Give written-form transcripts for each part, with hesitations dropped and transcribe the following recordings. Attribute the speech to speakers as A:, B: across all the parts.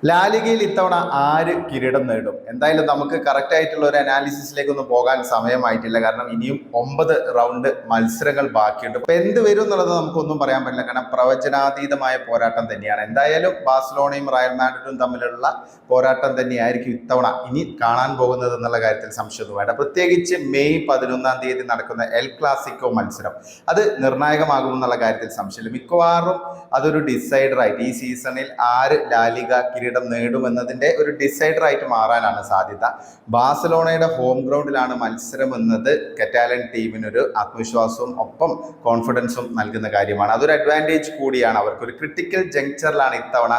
A: ലാലിഗയിൽ ഇത്തവണ ആര് കിരീടം നേടും? എന്തായാലും നമുക്ക് കറക്റ്റ് ആയിട്ടുള്ള ഒരു അനാലിസിസിലേക്കൊന്നും പോകാൻ സമയമായിട്ടില്ല. കാരണം ഇനിയും 9 റൗണ്ട് മത്സരങ്ങൾ ബാക്കിയുണ്ട്. ഇപ്പൊ എന്ത് വരും എന്നുള്ളത് നമുക്കൊന്നും പറയാൻ പറ്റില്ല. കാരണം പ്രവചനാതീതമായ പോരാട്ടം തന്നെയാണ്. എന്തായാലും ബാഴ്സലോണയും റയൽ മാഡ്രിഡും തമ്മിലുള്ള പോരാട്ടം തന്നെയായിരിക്കും ഇത്തവണ ഇനി കാണാൻ പോകുന്നത് എന്നുള്ള കാര്യത്തിൽ സംശയമൊന്നും വേണ്ട. പ്രത്യേകിച്ച് മെയ് 11-ാം തീയതി നടക്കുന്ന എൽ ക്ലാസിക്കോ മത്സരം അത് നിർണായകമാകും എന്നുള്ള കാര്യത്തിൽ സംശയമില്ല. മിക്കവാറും അതൊരു ഡിസൈഡറായിട്ട് ഈ സീസണിൽ ആര് ലാലിഗ കിരീടം നേടുമെന്നതിന്റെ ഒരു ഡിസൈഡർ ആയിട്ട് മാറാനാണ് സാധ്യത. ബാഴ്സലോണയുടെ ഹോം ഗ്രൗണ്ടിലാണ് മത്സരം എന്നത് കറ്റാലൻ ടീമിനൊരു ആത്മവിശ്വാസവും ഒപ്പം കോൺഫിഡൻസും നൽകുന്ന കാര്യമാണ്. അതൊരു അഡ്വാൻറ്റേജ് കൂടിയാണ്. അവർക്ക് ഒരു ക്രിട്ടിക്കൽ ജങ്ക്ചറിലാണ് ഇത്തവണ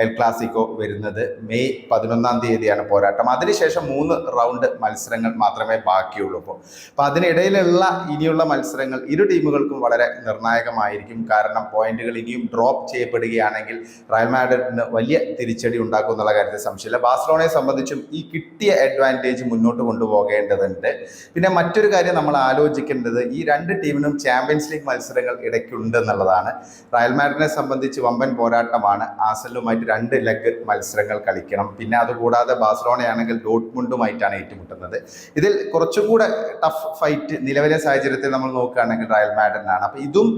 A: എൽ ക്ലാസിക്കോ വരുന്നത്. മെയ് 11-ാം തീയതിയാണ് പോരാട്ടം. അതിനുശേഷം 3 റൗണ്ട് മത്സരങ്ങൾ മാത്രമേ ബാക്കിയുള്ളൂ. അപ്പോൾ അതിനിടയിലുള്ള ഇനിയുള്ള മത്സരങ്ങൾ ഇരു ടീമുകൾക്കും വളരെ നിർണായകമായിരിക്കും. കാരണം പോയിന്റുകൾ ഇനിയും ഡ്രോപ്പ് ചെയ്യപ്പെടുകയാണെങ്കിൽ റയൽ മാഡ്രിഡിന് വലിയ തിരിച്ചടി ഉണ്ടാക്കും എന്നുള്ള കാര്യത്തിൽ സംശയമില്ല. ബാഴ്സലോണയെ സംബന്ധിച്ചും ഈ കിട്ടിയ അഡ്വാൻറ്റേജ് മുന്നോട്ട് കൊണ്ടുപോകേണ്ടതുണ്ട്. പിന്നെ മറ്റൊരു കാര്യം നമ്മൾ ആലോചിക്കേണ്ടത് ഈ രണ്ട് ടീമിനും ചാമ്പ്യൻസ് ലീഗ് മത്സരങ്ങൾ ഇടയ്ക്കുണ്ട് എന്നുള്ളതാണ്. റയൽ മാഡ്രിഡിനെ സംബന്ധിച്ച് വമ്പൻ പോരാട്ടമാണ്. ആർസണലുമായിട്ട് 2 ലെഗ് മത്സരങ്ങൾ കളിക്കണം. പിന്നെ അതുകൂടാതെ ബാഴ്സലോണയാണെങ്കിൽ ഡോട്ട്മുണ്ടുമായിട്ടാണ് ഏറ്റുമുട്ടുന്നത്. ഇതിൽ കുറച്ചും കൂടെ ടഫ് ഫൈറ്റ് നിലവിലെ സാഹചര്യത്തിൽ നമ്മൾ നോക്കുകയാണെങ്കിൽ റയൽ മാഡ്രിഡിനാണ്. അപ്പൊ ഇതും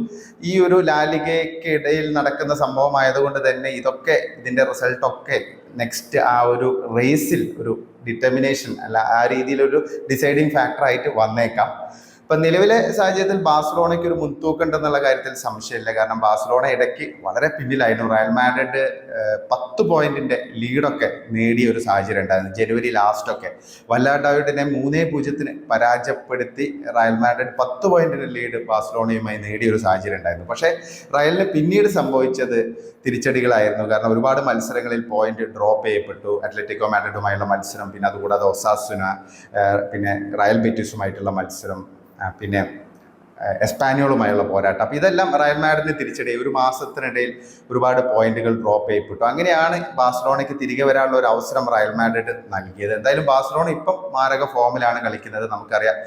A: ഈ ഒരു ലാലിഗയ്ക്ക് ഇടയിൽ നടക്കുന്ന സംഭവമായതുകൊണ്ട് തന്നെ ഇതിന്റെ റിസൾട്ട് ഒക്കെ നെക്സ്റ്റ് ആ ഒരു റേസിൽ ഒരു ഡിറ്റർമിനേഷൻ അല്ല ആ രീതിയിലൊരു ഡിസൈഡിങ് ഫാക്ടറായിട്ട് വന്നേക്കാം. ഇപ്പം നിലവിലെ സാഹചര്യത്തിൽ ബാഴ്സലോണയ്ക്ക് ഒരു മുൻതൂക്കം ഉണ്ടെന്നുള്ള കാര്യത്തിൽ സംശയമില്ല. കാരണം ബാഴ്സലോണ ഇടയ്ക്ക് വളരെ പിന്നിലായിരുന്നു. റയൽ മാഡ്രിഡ് 10 പോയിന്റിന്റെ ലീഡൊക്കെ നേടിയ ഒരു സാഹചര്യം ഉണ്ടായിരുന്നു ജനുവരി ലാസ്റ്റൊക്കെ. വല്ലാഡോയിഡിനെ 3-0 പരാജയപ്പെടുത്തി റയൽ മാഡ്രിഡ് 10 പോയിന്റിന്റെ ലീഡ് ബാഴ്സലോണയുമായി നേടിയ ഒരു സാഹചര്യം ഉണ്ടായിരുന്നു. പക്ഷേ റയലിന് പിന്നീട് സംഭവിച്ചത് തിരിച്ചടികളായിരുന്നു. കാരണം ഒരുപാട് മത്സരങ്ങളിൽ പോയിന്റ് ഡ്രോപ്പ് ചെയ്യപ്പെട്ടു. അത്ലറ്റിക്കോ മാഡ്രിഡുമായുള്ള മത്സരം, പിന്നെ അതുകൂടാതെ ഒസാസുന, പിന്നെ റയൽ ബെറ്റിസുമായിട്ടുള്ള മത്സരം, പിന്നെ എസ്പാനിയോളുമായുള്ള പോരാട്ടം. അപ്പം ഇതെല്ലാം റയൽ മാഡ്രിഡിന് തിരിച്ചടി. ഒരു മാസത്തിനിടയിൽ ഒരുപാട് പോയിന്റുകൾ ഡ്രോപ്പ് ചെയ്യപ്പെട്ടു. അങ്ങനെയാണ് ബാഴ്സലോണയ്ക്ക് തിരികെ വരാനുള്ള ഒരു അവസരം റയൽ മാഡ്രിഡ് നൽകിയത്. എന്തായാലും ബാഴ്സലോണ ഇപ്പം മാരക ഫോമിലാണ് കളിക്കുന്നത്. നമുക്കറിയാം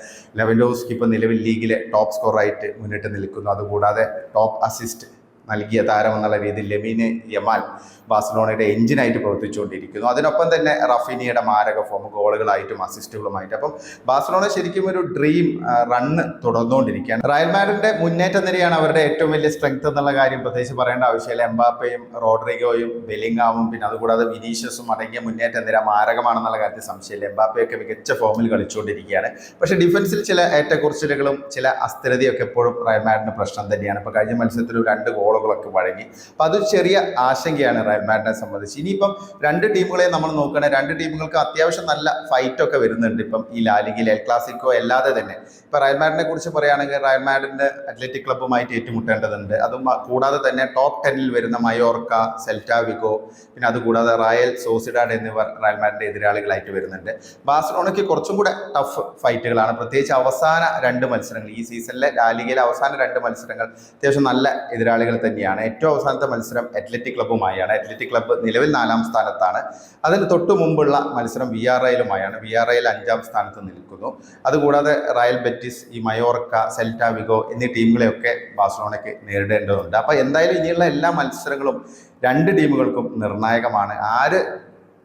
A: ലെവൻഡോവ്സ്കി ഇപ്പം നിലവിൽ ലീഗിലെ ടോപ്പ് സ്കോറായിട്ട് മുന്നിട്ട് നിൽക്കുന്നു. അതുകൂടാതെ ടോപ്പ് അസിസ്റ്റ് നൽകിയ താരം എന്നുള്ള രീതിയിൽ ലെമീന് യമാൽ ബാഴ്സലോണയുടെ എഞ്ചിനായിട്ട് പ്രവർത്തിച്ചുകൊണ്ടിരിക്കുന്നു. അതിനൊപ്പം തന്നെ റഫീനിയുടെ മാരക ഫോം, ഗോളുകളായിട്ടും അസിസ്റ്റുകളുമായിട്ട്. അപ്പം ബാഴ്സലോണ ശരിക്കും ഒരു ഡ്രീം റണ്ണ് തുടർന്നുകൊണ്ടിരിക്കുകയാണ്. റയൽ മാഡ്രിഡിന്റെ മുന്നേറ്റ നിരയാണ് അവരുടെ ഏറ്റവും വലിയ സ്ട്രെങ്ത് എന്നുള്ള കാര്യം പ്രത്യേകിച്ച് പറയേണ്ട ആവശ്യമില്ല. എംബാപ്പയും റോഡ്രിഗോയും ബെലിംഗാമും പിന്നെ അതുകൂടാതെ വിനീഷ്യസും അടങ്ങിയ മുന്നേറ്റ നിര മാരകമാണെന്നുള്ള കാര്യത്തിൽ സംശയമില്ല. എംബാപ്പയൊക്കെ മികച്ച ഫോമിൽ കളിച്ചുകൊണ്ടിരിക്കുകയാണ്. പക്ഷേ ഡിഫൻസിൽ ചില ഏറ്റക്കുറച്ചിലുകളും ചില അസ്ഥിരതയൊക്കെ എപ്പോഴും റയൽ മാഡ്രിഡിന് പ്രശ്നം തന്നെയാണ്. ഇപ്പോൾ കഴിഞ്ഞ മത്സരത്തിൽ 2 ഗോളുകളൊക്കെ വഴങ്ങി. അപ്പം അതൊരു ചെറിയ ആശങ്കയാണ് റയൽ മാഡ്രിഡിനെ സംബന്ധിച്ച്. ഇനിയിപ്പം 2 ടീമുകളെ നമ്മൾ നോക്കുകയാണെങ്കിൽ 2 ടീമുകൾക്ക് അത്യാവശ്യം നല്ല ഫൈറ്റൊക്കെ വരുന്നുണ്ട്. ഇപ്പം ഈ ലാലിഗയിൽ എൽ ക്ലാസിക്കോ അല്ലാതെ തന്നെ ഇപ്പം റയൽ മാഡ്രിഡിനെ കുറിച്ച് പറയുകയാണെങ്കിൽ റയൽ മാഡ്രിഡിന്റെ അത്ലറ്റിക് ക്ലബ്ബുമായിട്ട് ഏറ്റുമുട്ടേണ്ടതുണ്ട്. അതും കൂടാതെ തന്നെ ടോപ്പ് 10-ൽ വരുന്ന മയോർക്ക, സെൽറ്റ വിഗോ, പിന്നെ അതുകൂടാതെ റയൽ സോസിഡാഡ് എന്നിവർ റയൽ മാഡ്രിഡിന്റെ എതിരാളികളായിട്ട് വരുന്നുണ്ട്. ബാഴ്സലോണയ്ക്ക് കുറച്ചും കൂടെ ടഫ് ഫൈറ്റുകളാണ്. പ്രത്യേകിച്ച് അവസാന 2 മത്സരങ്ങൾ ഈ സീസണിലെ ലാലിഗയിലെ അവസാന 2 മത്സരങ്ങൾ അത്യാവശ്യം നല്ല എതിരാളികൾ തന്നെയാണ്. ഏറ്റവും അവസാനത്തെ മത്സരം അത്ലറ്റിക് ക്ലബ്ബുമായാണ്. അത്ലറ്റിക് ക്ലബ്ബ് നിലവിൽ 4-ാം സ്ഥാനത്താണ്. അതിന് തൊട്ടു മുമ്പുള്ള മത്സരം വിയാറയലുമായാണ്. വിയാറയൽ 5-ാം സ്ഥാനത്ത് നിൽക്കുന്നു. അതുകൂടാതെ റയൽ ബെറ്റിസ്, ഈ മയോർക്ക, സെൽറ്റ വിഗോ എന്നീ ടീമുകളെയൊക്കെ ബാഴ്സലോണയ്ക്ക് നേരിടേണ്ടതുണ്ട്. അപ്പോൾ എന്തായാലും ഇനിയുള്ള എല്ലാ മത്സരങ്ങളും 2 ടീമുകൾക്കും നിർണായകമാണ്. ആര്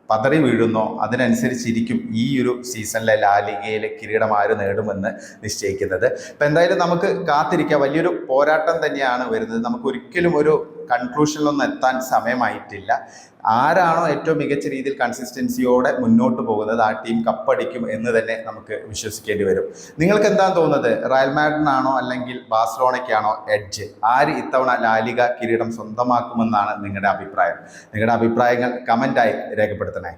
A: പതറി വീഴുന്നോ അതിനനുസരിച്ചിരിക്കും ഈ ഒരു സീസണിലെ ലാലിഗയിലെ കിരീടം ആര് നേടുമെന്ന് നിശ്ചയിക്കുന്നത്. അപ്പം എന്തായാലും നമുക്ക് കാത്തിരിക്കാം. വലിയൊരു പോരാട്ടം തന്നെയാണ് വരുന്നത്. നമുക്ക് ഒരിക്കലും ഒരു കൺക്ലൂഷനിലൊന്നും എത്താൻ സമയമായിട്ടില്ല. ആരാണോ ഏറ്റവും മികച്ച രീതിയിൽ കൺസിസ്റ്റൻസിയോടെ മുന്നോട്ട് പോകുന്നത് ആ ടീം കപ്പടിക്കും എന്ന് തന്നെ നമുക്ക് വിശ്വസിക്കേണ്ടി വരും. നിങ്ങൾക്ക് എന്താണ് തോന്നുന്നത്? റയൽ മാഡ്രിഡിനാണോ അല്ലെങ്കിൽ ബാഴ്സലോണയ്ക്കാണോ എഡ്ജ്? ആര് ഇത്തവണ ലാലിഗ കിരീടം സ്വന്തമാക്കുമെന്നാണ് നിങ്ങളുടെ അഭിപ്രായം? നിങ്ങളുടെ അഭിപ്രായങ്ങൾ കമൻ്റായി രേഖപ്പെടുത്തണേ.